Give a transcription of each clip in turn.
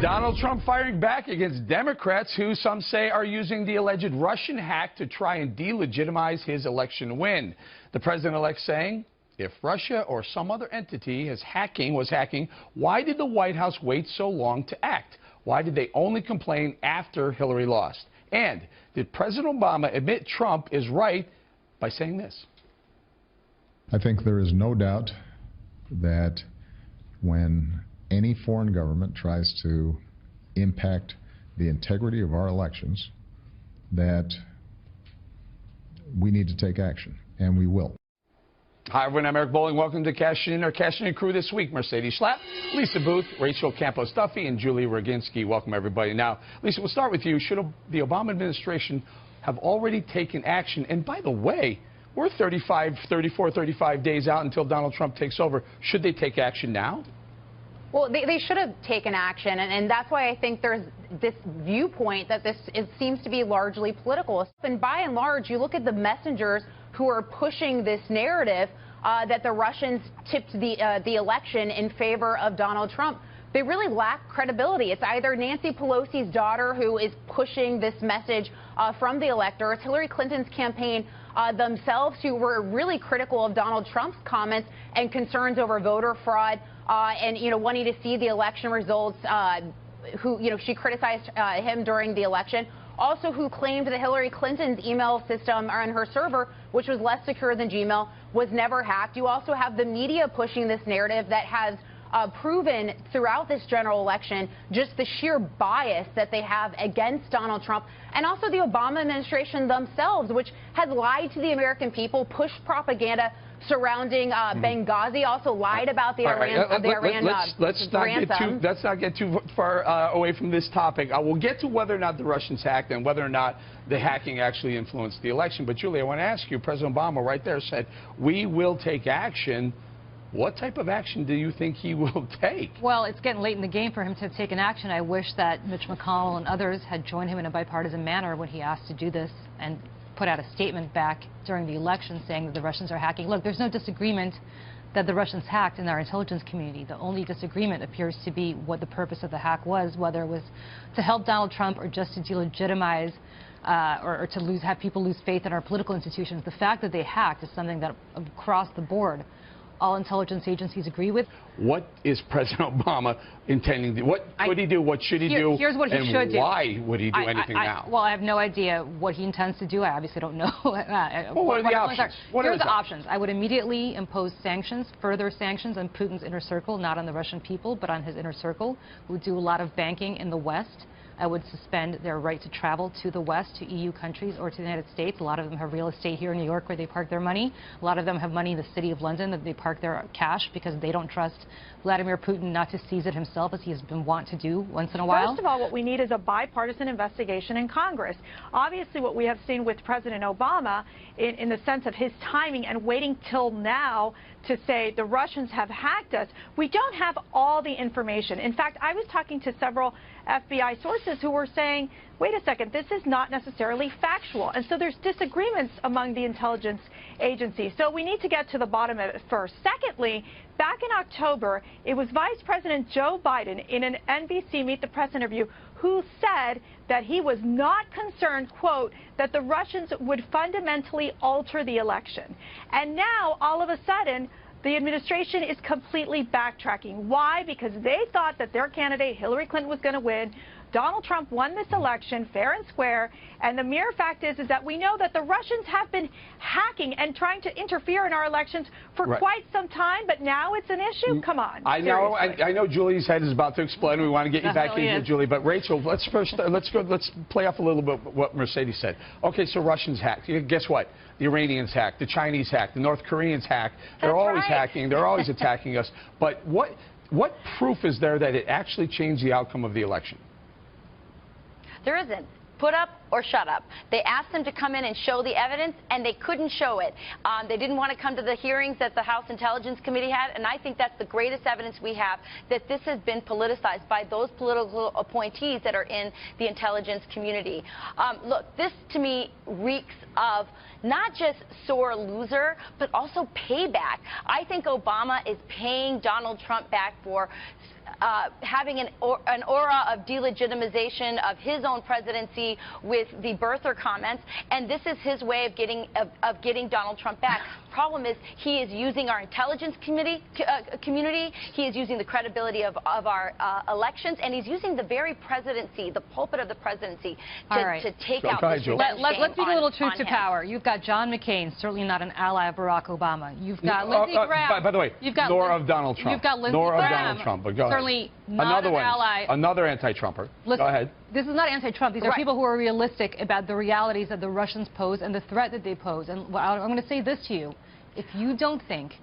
Donald Trump firing back against Democrats who some say are using the alleged Russian hack to try and delegitimize his election win. The president-elect saying, if Russia or some other entity was hacking, why did the White House wait so long to act? Why did they only complain after Hillary lost? And did President Obama admit Trump is right by saying this? I think there is no doubt that when any foreign government tries to impact the integrity of our elections, that we need to take action, and we will. Hi, everyone. I'm Eric Bowling. Welcome to Cash In. Our Cash In crew this week: Mercedes Schlapp, Lisa Booth, Rachel Campos-Duffy, and Julie Roginski. Welcome, everybody. Now, Lisa, we'll start with you. Should the Obama administration have already taken action? And by the way, we're 34, 35 days out until Donald Trump takes over. Should they take action now? Well, they should have taken action, and that's why I think there's this viewpoint that it seems to be largely political. And by and large, you look at the messengers who are pushing this narrative that the Russians tipped the election in favor of Donald Trump. They really lack credibility. It's either Nancy Pelosi's daughter who is pushing this message from the electors, Hillary Clinton's campaign themselves, who were really critical of Donald Trump's comments and concerns over voter fraud, and wanting to see the election results. She criticized him during the election. Also, who claimed that Hillary Clinton's email system on her server, which was less secure than Gmail, was never hacked. You also have the media pushing this narrative that has proven throughout this general election just the sheer bias that they have against Donald Trump, and also the Obama administration themselves, which has lied to the American people, pushed propaganda surrounding Benghazi, also lied about the Iran ransom. Let's not get too far away from this topic. We'll get to whether or not the Russians hacked and whether or not the hacking actually influenced the election. But Julie, I want to ask you, President Obama right there said, we will take action. What type of action do you think he will take? Well, it's getting late in the game for him to have taken action. I wish that Mitch McConnell and others had joined him in a bipartisan manner when he asked to do this and put out a statement back during the election saying that the Russians are hacking. Look, there's no disagreement that the Russians hacked in our intelligence community. The only disagreement appears to be what the purpose of the hack was, whether it was to help Donald Trump or just to delegitimize or to have people lose faith in our political institutions. The fact that they hacked is something that across the board all intelligence agencies agree with. What is President Obama intending to do? What could he do? What should he do? Here's what he should do. Why would he do anything now? Well, I have no idea what he intends to do. I obviously don't know. Well, what are the options? Here are the options. I would immediately impose sanctions, further sanctions on Putin's inner circle, not on the Russian people, but on his inner circle, who do a lot of banking in the West. I would suspend their right to travel to the West, to EU countries, or to the United States. A lot of them have real estate here in New York where they park their money. A lot of them have money in the city of London that they park their cash because they don't trust Vladimir Putin not to seize it himself, as he has been wont to do once in a while. First of all, what we need is a bipartisan investigation in Congress. Obviously, what we have seen with President Obama in the sense of his timing and waiting till now to say the Russians have hacked us, we don't have all the information. In fact, I was talking to several FBI sources who were saying, wait a second, this is not necessarily factual. And so there's disagreements among the intelligence agencies. So we need to get to the bottom of it first. Secondly, back in October, it was Vice President Joe Biden in an NBC Meet the Press interview who said that he was not concerned, quote, that the Russians would fundamentally alter the election. And now, all of a sudden, the administration is completely backtracking. Why? Because they thought that their candidate, Hillary Clinton, was going to win. Donald Trump won this election fair and square, and the mere fact is that we know that the Russians have been hacking and trying to interfere in our elections for quite some time, but now it's an issue? Come on. I know Julie's head is about to explode, and we want to get you back in here, Julie, but Rachel, let's play off a little bit what Mercedes said. Okay, so Russians hacked. Guess what? The Iranians hacked, the Chinese hacked, the North Koreans hacked. They're always hacking, they're always attacking us. But what proof is there that it actually changed the outcome of the election? There isn't. Put up or shut up. They asked them to come in and show the evidence, and they couldn't show it. They didn't want to come to the hearings that the House Intelligence Committee had, and I think that's the greatest evidence we have that this has been politicized by those political appointees that are in the intelligence community. Look, this to me reeks of not just sore loser, but also payback. I think Obama is paying Donald Trump back for having an aura of delegitimization of his own presidency with the birther comments, and this is his way of getting Donald Trump back. Problem is, he is using our intelligence community. He is using the credibility of our elections, and he's using the very presidency, the pulpit of the presidency, to take out this let's speak a little truth to power. You've got John McCain, certainly not an ally of Barack Obama. You've got Lindsey Graham. By the way, nor of Donald Trump. You've got Lindsey nor Graham. Of Donald Trump, but go ahead. Certainly not an ally. Another anti-Trumper. Go ahead. This is not anti-Trump. These are people who are realistic about the realities that the Russians pose and the threat that they pose. And I'm going to say this to you. If you don't think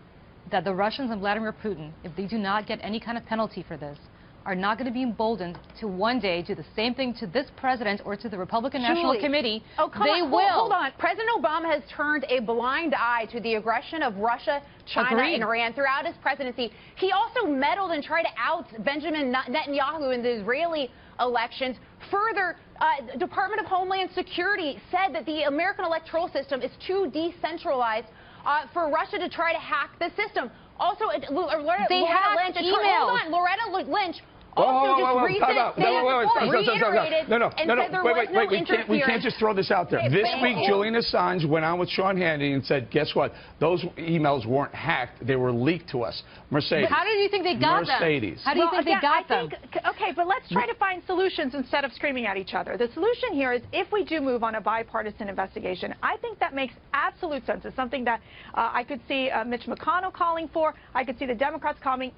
that the Russians and Vladimir Putin, if they do not get any kind of penalty for this, are not going to be emboldened to one day do the same thing to this president or to the Republican National Committee, they will. Hold on. President Obama has turned a blind eye to the aggression of Russia, China, and Iran throughout his presidency. He also meddled and tried to out Benjamin Netanyahu in the Israeli elections. Further, Department of Homeland Security said that the American electoral system is too decentralized for Russia to try to hack the system. Also, Loretta Lynch We can't just throw this out there. This week, Julian Assange went on with Sean Hannity and said, guess what? Those emails weren't hacked. They were leaked to us. Mercedes. How did you think they got them? How do you think they got them? Okay, but let's try to find solutions instead of screaming at each other. The solution here is if we do move on a bipartisan investigation, I think that makes absolute sense. It's something that I could see Mitch McConnell calling for. I could see the Democrats coming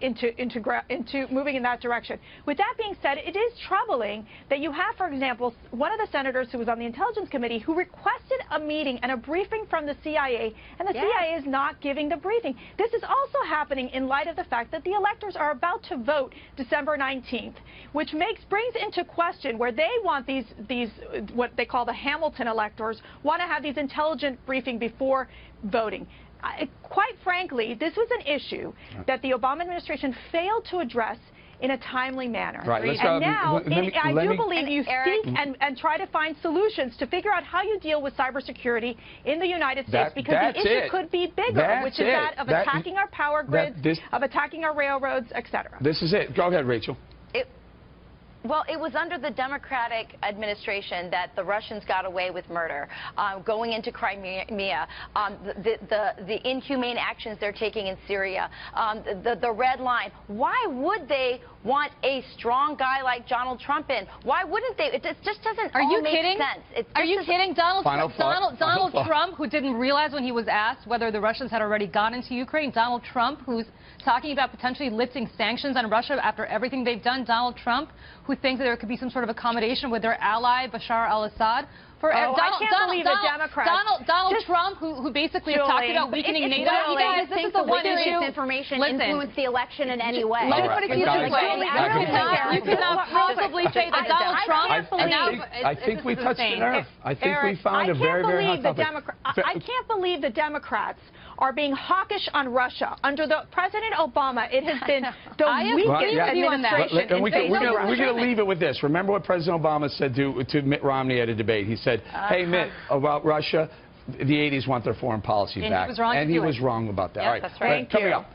into moving in that direction. With that being said, it is troubling that you have, for example, one of the senators who was on the Intelligence Committee who requested a meeting and a briefing from the CIA, and the CIA is not giving the briefing. This is also happening in light of the fact that the electors are about to vote December 19th, which brings into question where they want these what they call the Hamilton electors want to have these intelligent briefing before voting. Quite frankly, this was an issue that the Obama administration failed to address in a timely manner. And now, I do believe you seek and try to find solutions to figure out how you deal with cybersecurity in the United States, because the issue could be bigger, which is that of attacking our power grids, of attacking our railroads, etc. This is it. Go ahead, Rachel. Well, it was under the Democratic administration that the Russians got away with murder, going into Crimea, the inhumane actions they're taking in Syria, the red line. Why would they want a strong guy like Donald Trump in? Why wouldn't they? It just doesn't make sense. Are you kidding? Donald Trump, who didn't realize when he was asked whether the Russians had already gone into Ukraine. Donald Trump, who's talking about potentially lifting sanctions on Russia after everything they've done. Donald Trump, who thinks that there could be some sort of accommodation with their ally, Bashar al-Assad. Donald Trump, who basically is talking about weakening NATO. You guys, this is the one issue. Information influence the election in any way. Let me put it to you this way. You cannot possibly say that Donald Trump. I think we touched a nerve. I think we found a very, very hot topic. I can't believe the Democrats are being hawkish on Russia. Under President Obama, it has been the weakest administration. We're going to leave it with this. Remember what President Obama said to Mitt Romney at a debate. He said, hey, Mitt, about Russia, the 80s want their foreign policy back. He was wrong and he was wrong about that. Yes, that's right. Coming up.